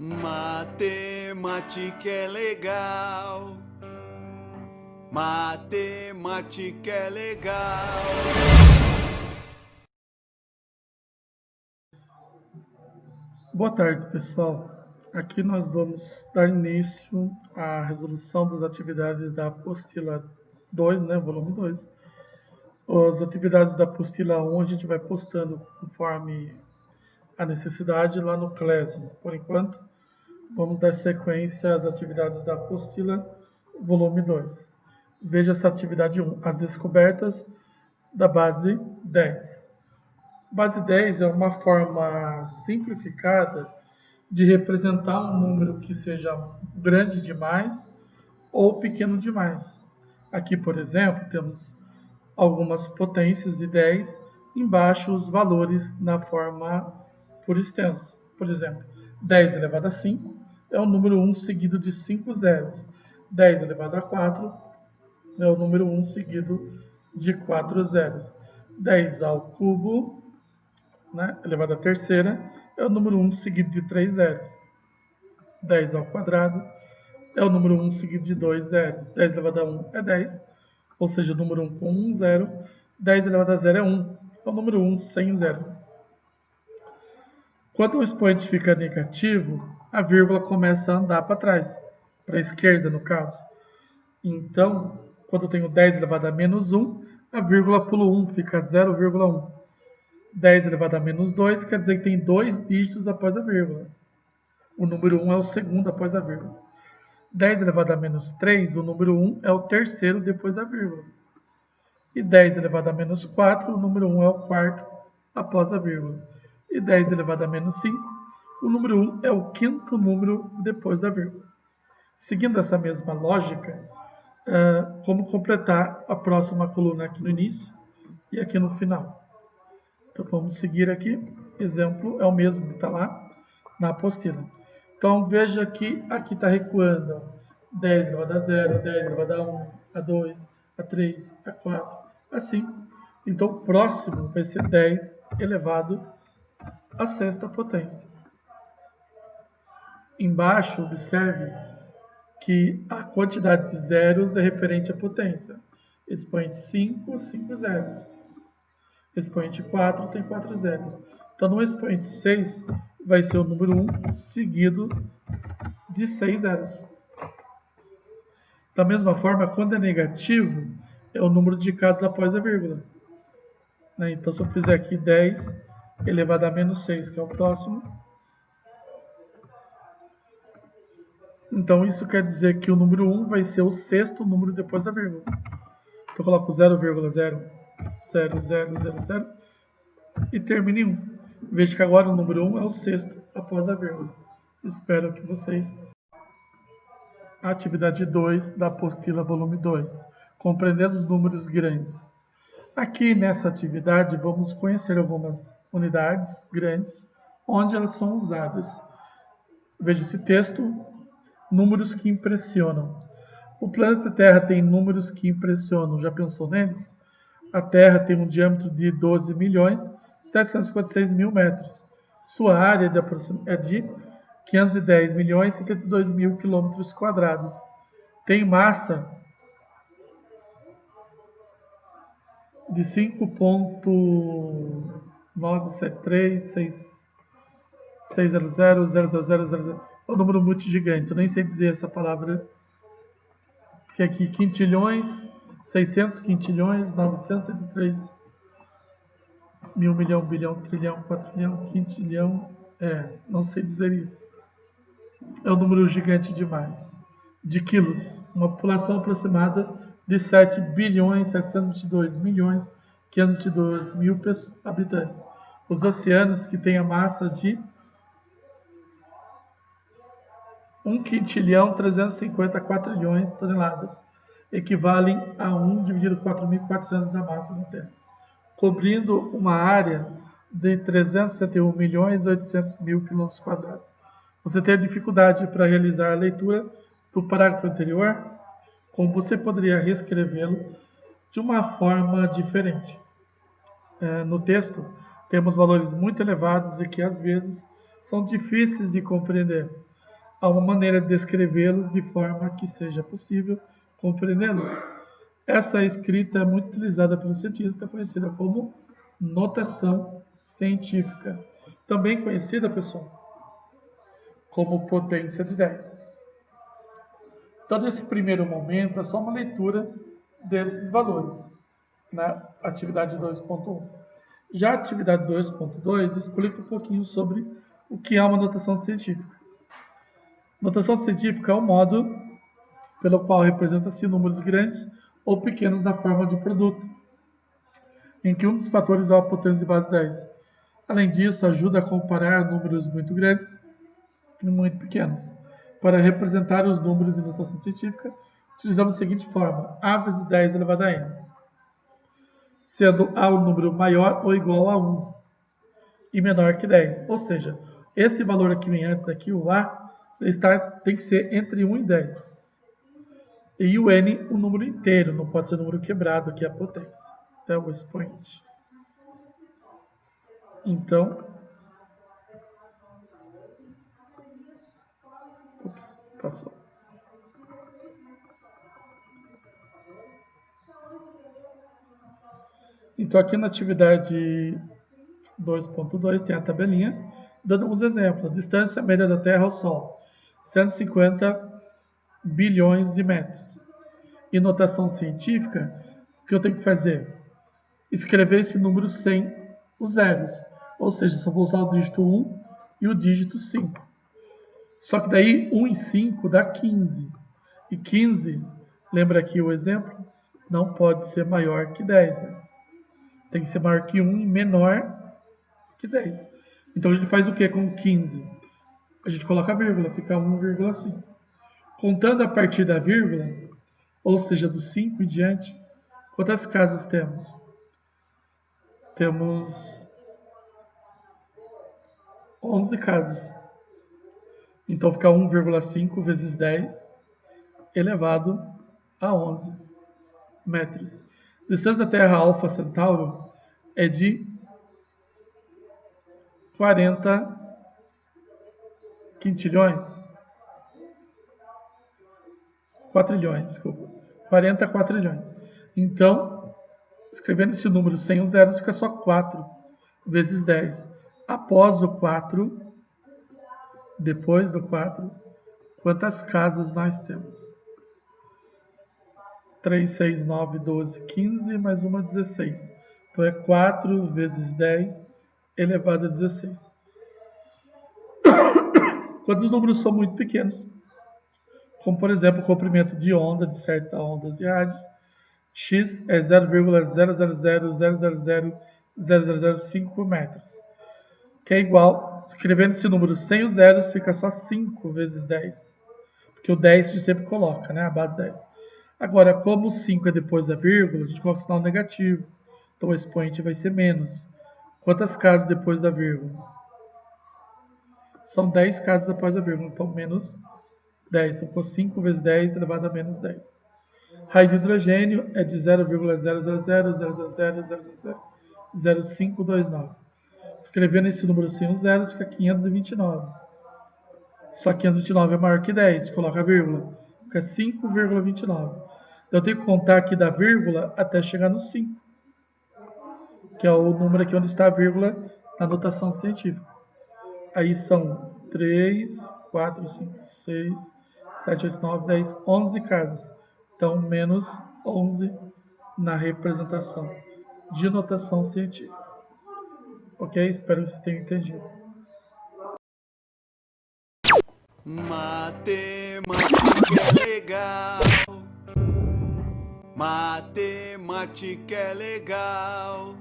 Matemática é legal. Matemática é legal. Boa tarde, pessoal. Aqui nós vamos dar início à resolução das atividades da apostila 2, volume 2. As atividades da apostila 1 a gente vai postando conforme a necessidade lá no Classroom. Por enquanto, vamos dar sequência às atividades da apostila volume 2. Veja essa atividade 1, as descobertas da base 10. Base 10 é uma forma simplificada de representar um número que seja grande demais ou pequeno demais. Aqui, por exemplo, temos algumas potências de 10, embaixo os valores na forma por extenso. Por exemplo, 10 elevado a 5 é o número 1 seguido de 5 zeros. 10 elevado a 4 é o número 1 seguido de 4 zeros. 10 ao cubo, elevado à terceira, é o número 1 seguido de 3 zeros. 10 ao quadrado é o número 1 seguido de 2 zeros. 10 elevado a 1 é 10, ou seja, o número 1 com 1 zero. 10 elevado a 0 é 1, é o número 1 sem zero. Quando o expoente fica negativo, a vírgula começa a andar para trás, para a esquerda no caso. Então, quando eu tenho 10 elevado a menos 1, a vírgula pula 1, fica 0,1. 10 elevado a menos 2 quer dizer que tem 2 dígitos após a vírgula. O número 1 é o segundo após a vírgula. 10 elevado a menos 3, o número 1 é o terceiro depois da vírgula. E 10 elevado a menos 4, o número 1 é o quarto após a vírgula. E 10 elevado a menos 5, o número 1 é o quinto número depois da vírgula. Seguindo essa mesma lógica, como completar a próxima coluna aqui no início e aqui no final. Então vamos seguir aqui. Exemplo é o mesmo que está lá na apostila. Então veja que aqui está recuando 10 elevado a 0, 10 elevado a 1, a 2, a 3, a 4, a 5. Então o próximo vai ser 10 elevado à sexta potência. Embaixo, observe que a quantidade de zeros é referente à potência. Expoente 5, 5 zeros. Expoente 4 tem 4 zeros. Então no expoente 6 vai ser o número 1 seguido de 6 zeros. Da mesma forma, quando é negativo, é o número de casas após a vírgula. Então, se eu fizer aqui 10 elevado a menos 6, que é o próximo. Então, isso quer dizer que o número 1 vai ser o sexto número depois da vírgula. Então, eu coloco 0,00000 e termino em 1. Veja que agora o número 1 é o sexto após a vírgula. Espero que vocês... Atividade 2 da apostila volume 2, compreendendo os números grandes. Aqui nessa atividade vamos conhecer algumas unidades grandes, onde elas são usadas. Veja esse texto, números que impressionam. O planeta Terra tem números que impressionam, já pensou neles? A Terra tem um diâmetro de 12.756.000 metros. Sua área é de 510.052.000 quilômetros quadrados. Tem massa de 5.973.600.000. É um número muito gigante, eu nem sei dizer essa palavra. Porque aqui quintilhões, 600 quintilhões, 973 mil, milhão, bilhão, trilhão, quatrilhão, quintilhão. Não sei dizer isso. É um número gigante demais. De quilos, uma população aproximada de 7.722.522.000 habitantes. Os oceanos, que têm a massa de 1.350.400.000.000 toneladas, equivalem a 1 dividido 4.400 da massa da Terra, cobrindo uma área de 361.800.000 km². Você tem dificuldade para realizar a leitura do parágrafo anterior? Como você poderia reescrevê-lo de uma forma diferente? No texto, temos valores muito elevados e que às vezes são difíceis de compreender. há uma maneira de descrevê-los de forma que seja possível compreendê-los. Essa escrita é muito utilizada pelo cientista, conhecida como notação científica, também conhecida, pessoal, como potência de 10. Então, nesse primeiro momento, é só uma leitura desses valores na atividade 2.1. Já a atividade 2.2 explica um pouquinho sobre o que é uma notação científica. Notação científica é o modo pelo qual representa-se números grandes ou pequenos na forma de produto, em que um dos fatores é a potência de base 10. Além disso, ajuda a comparar números muito grandes e muito pequenos. Para representar os números em notação científica, utilizamos a seguinte forma: A vezes 10 elevado a n, sendo A o número maior ou igual a 1 e menor que 10. Ou seja, esse valor aqui vem antes, aqui o A, tem que ser entre 1 e 10. E o n, o número inteiro, não pode ser o número quebrado, que é a potência. É o expoente. Então, passou. Então, aqui na atividade 2.2 tem a tabelinha, dando alguns exemplos. Distância média da Terra ao Sol, 150 bilhões de metros. E notação científica, o que eu tenho que fazer? Escrever esse número sem os zeros. Ou seja, só vou usar o dígito 1 e o dígito 5. Só que daí 1 e 5 dá 15. E 15, lembra aqui o exemplo, não pode ser maior que 10. Né? Tem que ser maior que 1 e menor que 10. Então a gente faz o que com 15? A gente coloca a vírgula, fica 1,5. Contando a partir da vírgula, ou seja, do 5 em diante, quantas casas temos? Temos 11 casas. Então fica 1,5 vezes 10 elevado a 11 metros. A distância da Terra Alfa Centauro é de 40 quintilhões. Quatrilhões, desculpa. 40 quatrilhões. Então, escrevendo esse número sem os zeros, fica só 4 vezes 10. Após o 4, depois do 4, quantas casas nós temos? 3, 6, 9, 12, 15, mais uma 16. Então é 4 vezes 10 elevado a 16. Quando os números são muito pequenos, como por exemplo o comprimento de onda de certas ondas e rádios, x é 0,000000005 metros, que é igual, escrevendo esse número sem os zeros, fica só 5 vezes 10, porque o 10 a gente sempre coloca, né, a base 10. Agora, como o 5 é depois da vírgula, a gente coloca o sinal negativo, então o expoente vai ser menos. Quantas casas depois da vírgula? São 10 casas após a vírgula, então menos 10. Então, ficou 5 vezes 10 elevado a menos 10. Raio de hidrogênio é de 0,00000000529. Escrevendo esse número sem os zeros, fica 529. Só que 529 é maior que 10, a gente coloca a vírgula. Fica 5,29. Eu tenho que contar aqui da vírgula até chegar no 5, que é o número aqui onde está a vírgula na notação científica. Aí são 3, 4, 5, 6, 7, 8, 9, 10, 11 casas. Então, menos 11 na representação de notação científica. Ok? Espero que vocês tenham entendido. Matemática é legal. Matemática é legal.